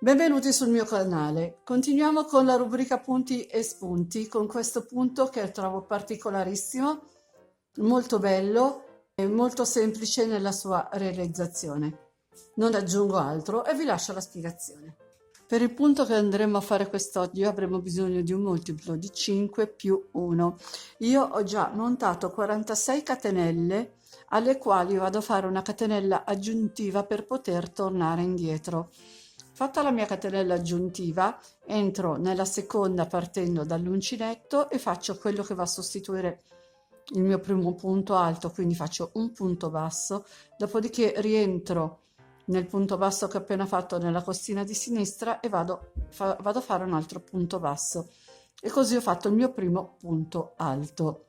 Benvenuti sul mio canale. Continuiamo con la rubrica punti e spunti con questo punto che trovo particolarissimo, molto bello e molto semplice nella sua realizzazione. Non aggiungo altro e vi lascio la spiegazione. Per il punto che andremo a fare quest'oggi avremo bisogno di un multiplo di 5 più 1. Io ho già montato 46 catenelle alle quali vado a fare una catenella aggiuntiva per poter tornare indietro. Fatta la mia catenella aggiuntiva, entro nella seconda partendo dall'uncinetto e faccio quello che va a sostituire il mio primo punto alto, quindi faccio un punto basso, dopodiché rientro nel punto basso che ho appena fatto nella costina di sinistra e vado a fare un altro punto basso, e così ho fatto il mio primo punto alto.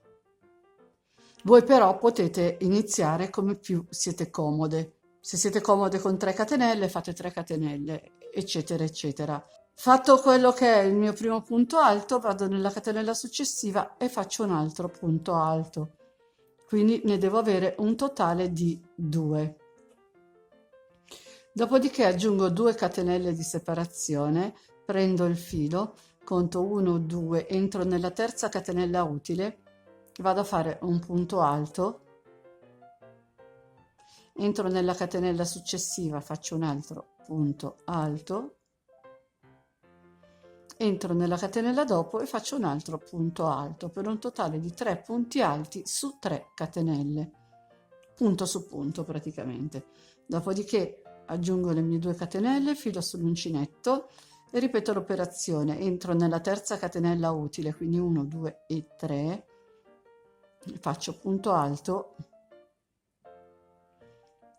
Voi però potete iniziare come più siete comode. Se siete comode con 3 catenelle, fate 3 catenelle, eccetera, eccetera. Fatto quello che è il mio primo punto alto, vado nella catenella successiva e faccio un altro punto alto. Quindi ne devo avere un totale di 2. Dopodiché aggiungo 2 catenelle di separazione, prendo il filo, conto 1, 2, entro nella terza catenella utile, vado a fare un punto alto, entro nella catenella successiva, faccio un altro punto alto, entro nella catenella dopo e faccio un altro punto alto, per un totale di 3 punti alti su 3 catenelle, punto su punto praticamente. Dopodiché aggiungo le mie 2 catenelle, filo sull'uncinetto e ripeto l'operazione. Entro nella terza catenella utile, quindi 1, 2 e 3, faccio punto alto,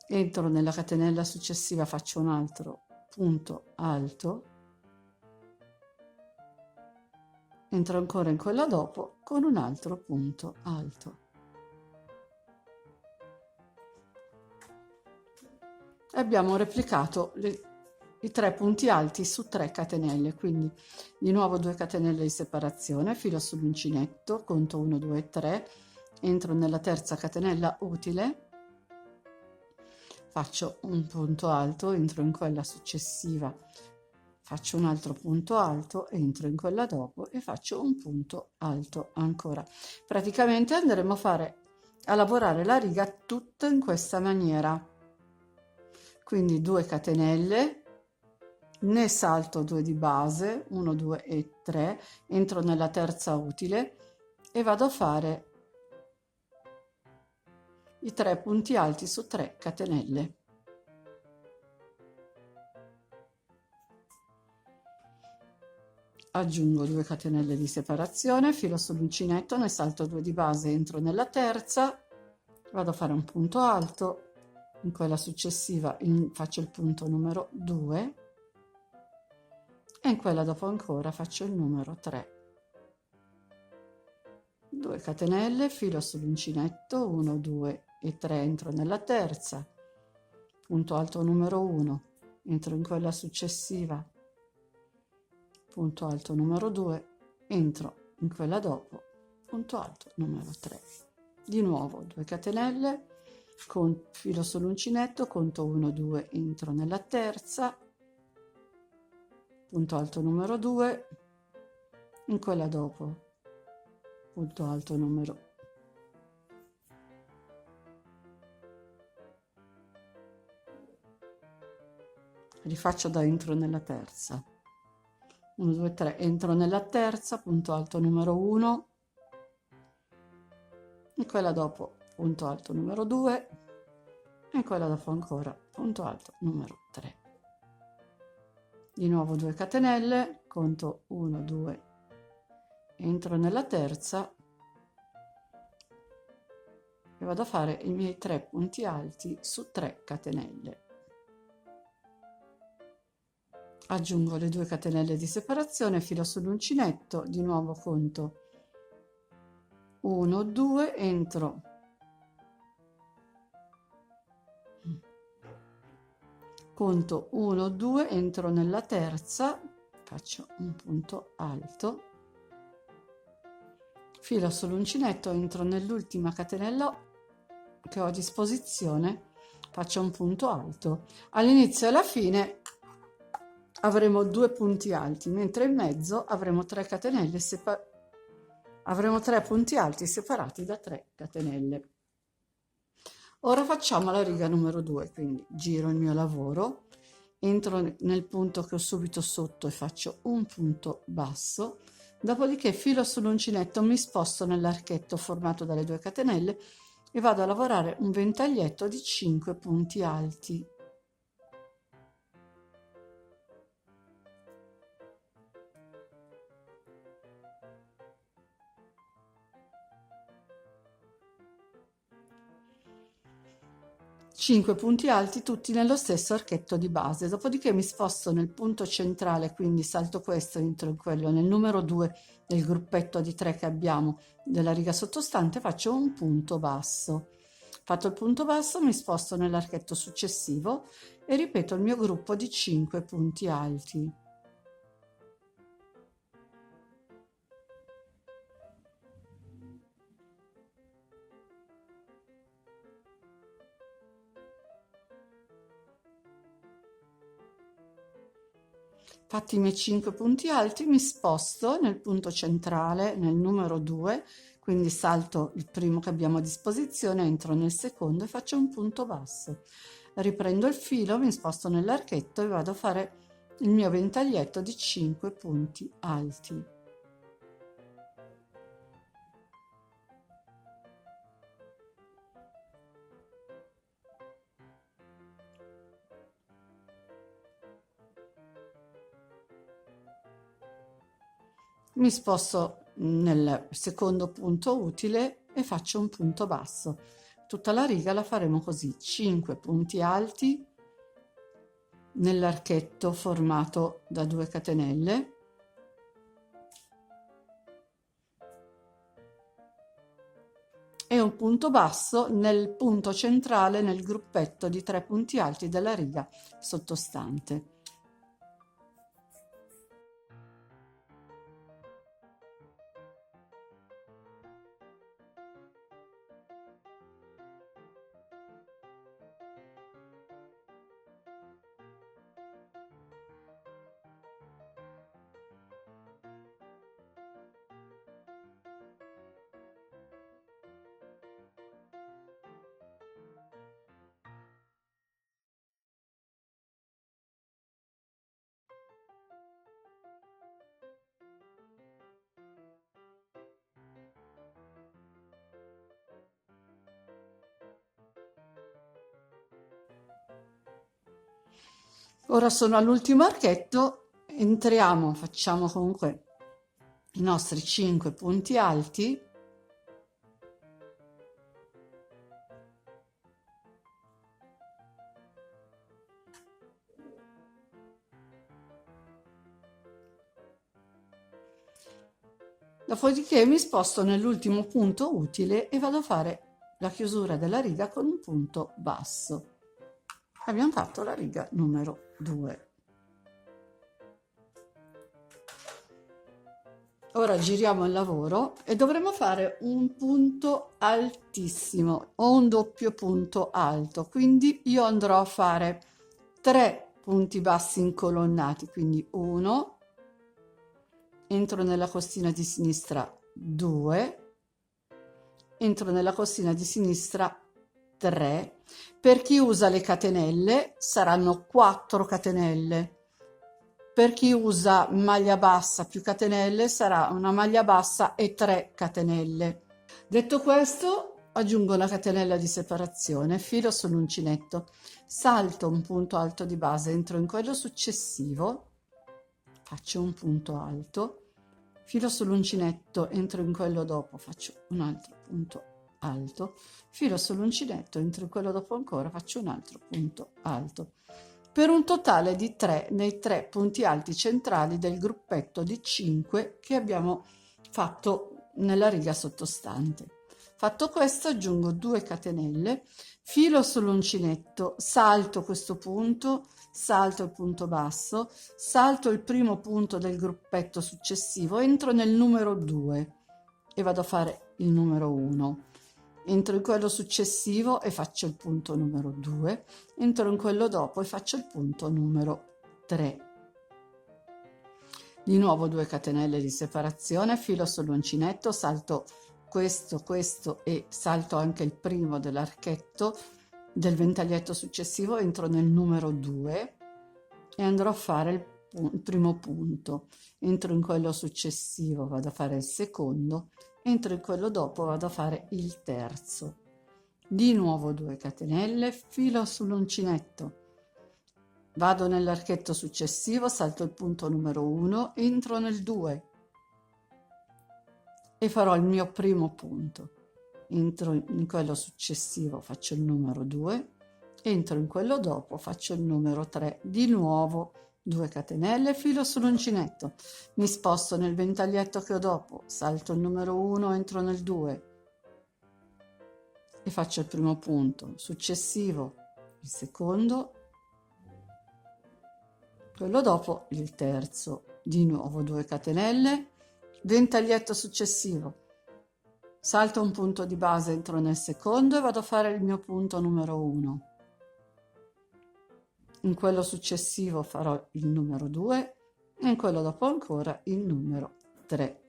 entro nella catenella successiva, faccio un altro punto alto, entro ancora in quella dopo con un altro punto alto. Abbiamo replicato i 3 punti alti su 3 catenelle, quindi di nuovo 2 catenelle di separazione, filo sull'uncinetto, conto 1, 2 e 3, entro nella terza catenella utile, faccio un punto alto, entro in quella successiva, faccio un altro punto alto, entro in quella dopo e faccio un punto alto ancora. Praticamente andremo a lavorare la riga tutta in questa maniera. Quindi 2 catenelle, ne salto 2 di base, 1, 2 e 3, entro nella terza utile e vado a fare i 3 punti alti su 3 catenelle. Aggiungo 2 catenelle di separazione, filo sull'uncinetto, ne salto 2 di base, entro nella terza, vado a fare un punto alto, in quella successiva faccio il punto numero 2 e in quella dopo ancora faccio il numero 3. 2 catenelle, filo sull'uncinetto, 1, 2 e 3, entro nella terza, punto alto numero 1, entro in quella successiva, punto alto numero 2, entro in quella dopo, punto alto numero 3. Di nuovo 2 catenelle, con filo sull'uncinetto, conto 1, 2, entro nella terza, punto alto numero 2, in quella dopo punto alto numero 2. Rifaccio da entro nella terza, 1, 2, 3, entro nella terza, punto alto numero 1, in quella dopo punto alto numero 2 e in quella dopo ancora punto alto numero 3. Di nuovo 2 catenelle, conto 1, 2, entro nella terza e vado a fare i miei 3 punti alti su 3 catenelle. Aggiungo le 2 catenelle di separazione, filo sull'uncinetto, di nuovo conto 1, 2, entro conto 1, 2, entro nella terza, faccio un punto alto, filo sull'uncinetto, entro nell'ultima catenella che ho a disposizione, faccio un punto alto. All'inizio e alla fine avremo 2 punti alti, mentre in mezzo avremo 3 catenelle avremo 3 punti alti separati da 3 catenelle. Ora facciamo la riga numero 2, quindi giro il mio lavoro, entro nel punto che ho subito sotto e faccio un punto basso, dopodiché filo sull'uncinetto, mi sposto nell'archetto formato dalle 2 catenelle e vado a lavorare un ventaglietto di 5 punti alti. Cinque punti alti tutti nello stesso archetto di base, dopodiché mi sposto nel punto centrale, quindi salto questo, entro in quello nel numero 2 del gruppetto di 3 che abbiamo della riga sottostante, faccio un punto basso. Fatto il punto basso mi sposto nell'archetto successivo e ripeto il mio gruppo di 5 punti alti. Fatti i miei 5 punti alti, mi sposto nel punto centrale, nel numero 2, quindi salto il primo che abbiamo a disposizione, entro nel secondo e faccio un punto basso. Riprendo il filo, mi sposto nell'archetto e vado a fare il mio ventaglietto di 5 punti alti. Mi sposto nel secondo punto utile e faccio un punto basso. Tutta la riga la faremo così, 5 punti alti nell'archetto formato da 2 catenelle e un punto basso nel punto centrale nel gruppetto di 3 punti alti della riga sottostante. Ora sono all'ultimo archetto, entriamo, facciamo comunque i nostri 5 punti alti dopodiché mi sposto nell'ultimo punto utile e vado a fare la chiusura della riga con un punto basso. Abbiamo fatto la riga numero 2. Ora giriamo il lavoro e dovremo fare un punto altissimo o un doppio punto alto, quindi io andrò a fare 3 punti bassi incolonnati, quindi 1, entro nella costina di sinistra 2, entro nella costina di sinistra 3. Per chi usa le catenelle saranno 4 catenelle. Per chi usa maglia bassa più catenelle sarà una maglia bassa e 3 catenelle. Detto questo, aggiungo una catenella di separazione, filo sull'uncinetto, salto un punto alto di base, entro in quello successivo, faccio un punto alto, filo sull'uncinetto, entro in quello dopo, faccio un altro punto alto, filo sull'uncinetto, entro in quello dopo ancora, faccio un altro punto alto, per un totale di 3 nei 3 punti alti centrali del gruppetto di 5 che abbiamo fatto nella riga sottostante. Fatto questo, aggiungo 2 catenelle, filo sull'uncinetto, salto questo punto, salto il punto basso, salto il primo punto del gruppetto successivo, entro nel numero 2 e vado a fare il numero 1. Entro in quello successivo e faccio il punto numero 2, entro in quello dopo e faccio il punto numero 3. Di nuovo 2 catenelle di separazione, filo sull'uncinetto, salto questo e salto anche il primo dell'archetto del ventaglietto successivo, entro nel numero 2 e andrò a fare il primo punto. Entro in quello successivo, vado a fare il secondo, entro in quello dopo, vado a fare il terzo. Di nuovo 2 catenelle, filo sull'uncinetto, vado nell'archetto successivo, salto il punto numero 1, entro nel 2 e farò il mio primo punto. Entro in quello successivo, faccio il numero 2, entro in quello dopo, faccio il numero 3, di nuovo 2 catenelle, filo sull'uncinetto, mi sposto nel ventaglietto che ho dopo, salto il numero 1, entro nel 2 e faccio il primo punto, successivo il secondo, quello dopo il terzo, di nuovo 2 catenelle, ventaglietto successivo, salto un punto di base, entro nel secondo e vado a fare il mio punto numero 1. In quello successivo farò il numero 2 e in quello dopo ancora il numero 3.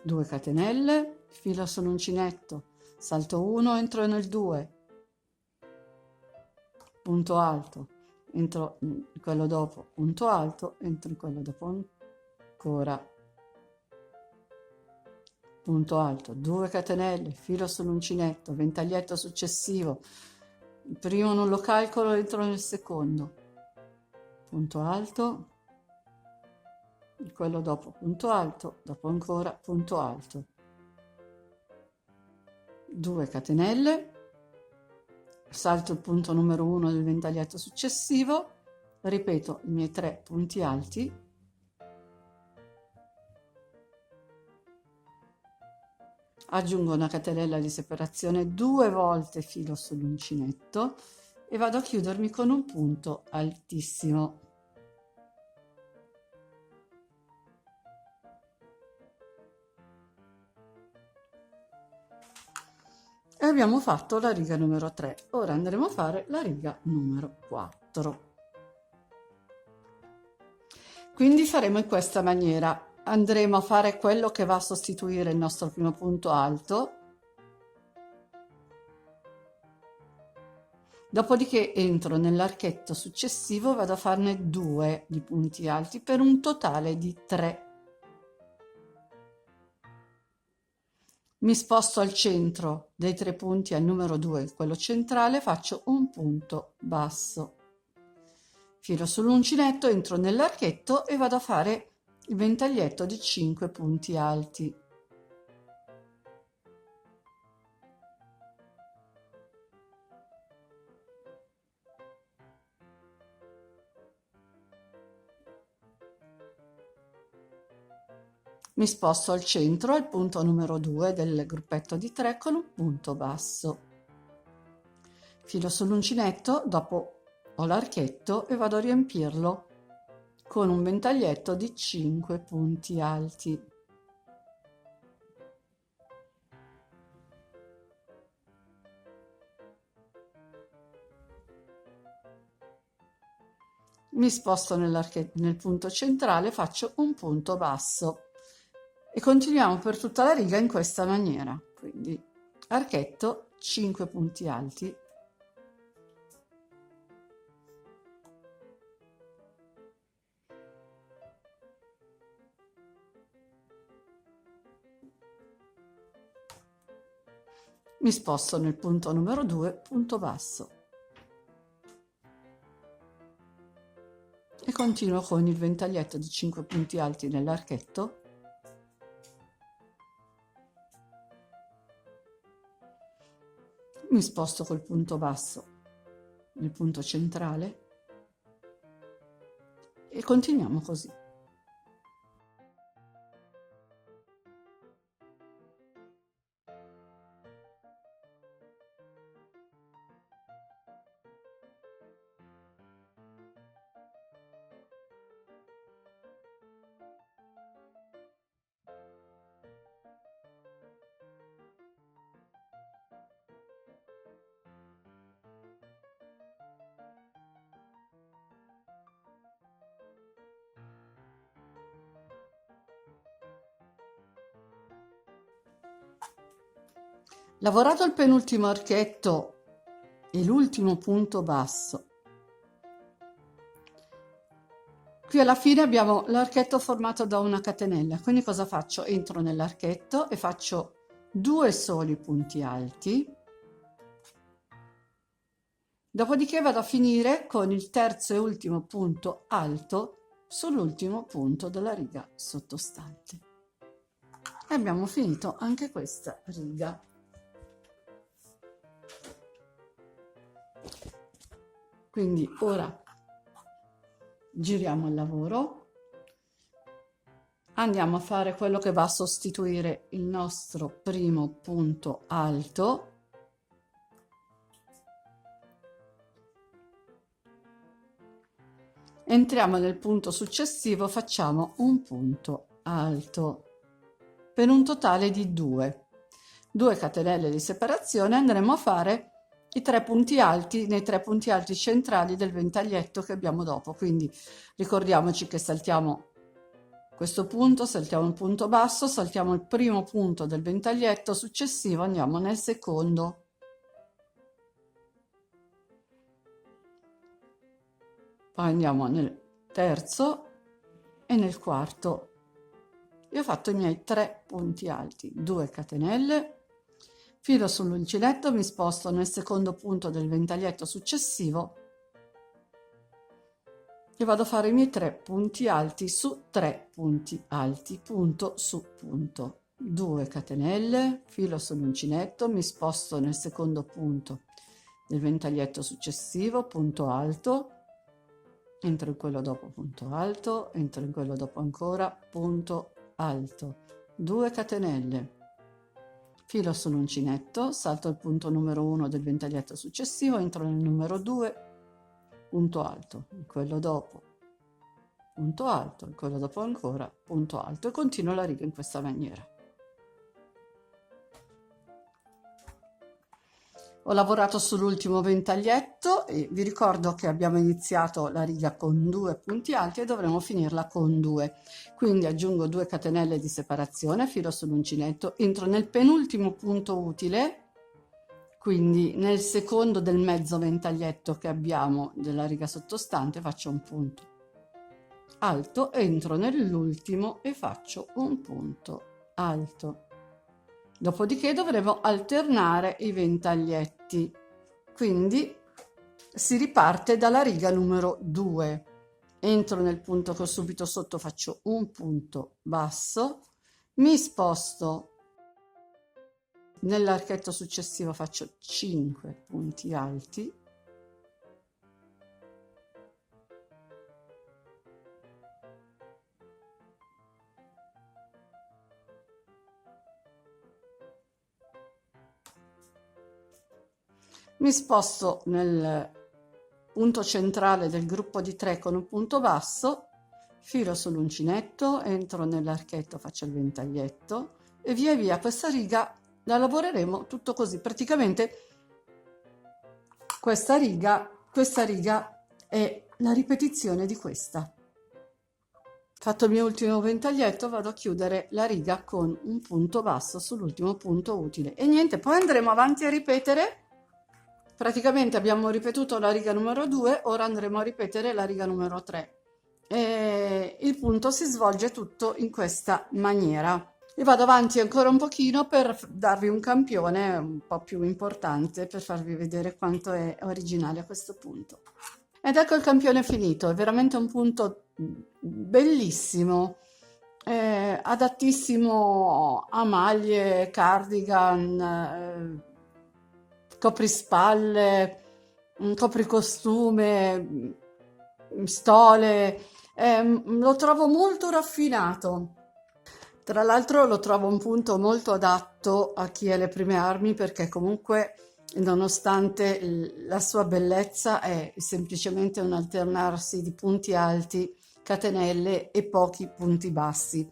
2 catenelle, filo sull'uncinetto, salto 1, entro nel 2, punto alto, entro in quello dopo, punto alto, entro in quello dopo ancora, punto alto, 2 catenelle, filo sull'uncinetto, ventaglietto successivo, il primo non lo calcolo, entro nel secondo, punto alto, quello dopo punto alto, dopo ancora punto alto, 2 catenelle, salto il punto numero 1 del ventaglietto successivo, ripeto i miei 3 punti alti, aggiungo una catenella di separazione 2 volte, filo sull'uncinetto e vado a chiudermi con un punto altissimo. E abbiamo fatto la riga numero 3. Ora andremo a fare la riga numero 4. Quindi faremo in questa maniera. Andremo a fare quello che va a sostituire il nostro primo punto alto. Dopodiché entro nell'archetto successivo, vado a farne 2 di punti alti per un totale di 3. Mi sposto al centro dei 3 punti al numero 2, quello centrale, faccio un punto basso. Filo sull'uncinetto, entro nell'archetto e vado a fare il ventaglietto di 5 punti alti. Mi sposto al centro, al punto numero 2 del gruppetto di 3 con un punto basso. Filo sull'uncinetto, dopo ho l'archetto e vado a riempirlo con un ventaglietto di 5 punti alti. Mi sposto nel punto centrale, faccio un punto basso e continuiamo per tutta la riga in questa maniera. Quindi archetto, 5 punti alti, mi sposto nel punto numero 2, punto basso e continuo con il ventaglietto di 5 punti alti nell'archetto, mi sposto col punto basso nel punto centrale e continuiamo così. Lavorato il penultimo archetto e l'ultimo punto basso, qui alla fine abbiamo l'archetto formato da una catenella, quindi cosa faccio? Entro nell'archetto e faccio 2 soli punti alti, dopodiché vado a finire con il terzo e ultimo punto alto sull'ultimo punto della riga sottostante. E abbiamo finito anche questa riga. Quindi ora giriamo il lavoro, andiamo a fare quello che va a sostituire il nostro primo punto alto. Entriamo nel punto successivo, facciamo un punto alto per un totale di 2 catenelle di separazione. Andremo a fare i 3 punti alti nei 3 punti alti centrali del ventaglietto che abbiamo dopo. Quindi ricordiamoci che saltiamo questo punto, saltiamo il punto basso, saltiamo il primo punto del ventaglietto successivo, andiamo nel secondo, poi andiamo nel terzo e nel quarto. Io ho fatto i miei 3 punti alti, 2 catenelle, filo sull'uncinetto, mi sposto nel secondo punto del ventaglietto successivo e vado a fare i miei 3 punti alti su 3 punti alti, punto su punto, 2 catenelle, filo sull'uncinetto, mi sposto nel secondo punto del ventaglietto successivo, punto alto, entro in quello dopo, punto alto, entro in quello dopo ancora, punto alto, 2 catenelle, filo sull'uncinetto, salto il punto numero 1 del ventaglietto successivo, entro nel numero 2, punto alto, in quello dopo, punto alto, in quello dopo ancora, punto alto, e continuo la riga in questa maniera. Ho lavorato sull'ultimo ventaglietto e vi ricordo che abbiamo iniziato la riga con 2 punti alti e dovremo finirla con 2. Quindi aggiungo 2 catenelle di separazione, filo sull'uncinetto, entro nel penultimo punto utile, quindi nel secondo del mezzo ventaglietto che abbiamo della riga sottostante, faccio un punto alto, entro nell'ultimo e faccio un punto alto. Dopodiché dovremo alternare i ventaglietti, quindi si riparte dalla riga numero 2. Entro nel punto che ho subito sotto, faccio un punto basso, mi sposto nell'archetto successivo, faccio 5 punti alti, mi sposto nel punto centrale del gruppo di 3 con un punto basso, filo sull'uncinetto, entro nell'archetto, faccio il ventaglietto e via via questa riga la lavoreremo tutto così. Praticamente questa riga è la ripetizione di questa. Fatto il mio ultimo ventaglietto, vado a chiudere la riga con un punto basso sull'ultimo punto utile e niente, poi andremo avanti a ripetere. Praticamente abbiamo ripetuto la riga numero 2, ora andremo a ripetere la riga numero 3. E il punto si svolge tutto in questa maniera. E vado avanti ancora un pochino per darvi un campione un po' più importante, per farvi vedere quanto è originale a questo punto. Ed ecco il campione finito, è veramente un punto bellissimo, adattissimo a maglie, cardigan, coprispalle, copricostume, stole, lo trovo molto raffinato. Tra l'altro lo trovo un punto molto adatto a chi ha le prime armi, perché comunque nonostante la sua bellezza è semplicemente un alternarsi di punti alti, catenelle e pochi punti bassi.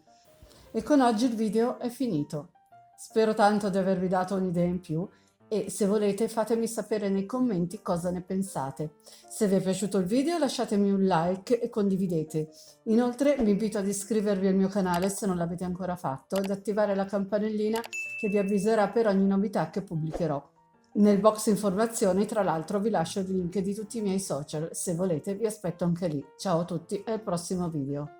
E con oggi il video è finito. Spero tanto di avervi dato un'idea in più e se volete fatemi sapere nei commenti cosa ne pensate. Se vi è piaciuto il video lasciatemi un like e condividete. Inoltre vi invito ad iscrivervi al mio canale se non l'avete ancora fatto ed attivare la campanellina che vi avviserà per ogni novità che pubblicherò. Nel box informazioni tra l'altro vi lascio il link di tutti i miei social, se volete vi aspetto anche lì. Ciao a tutti e al prossimo video.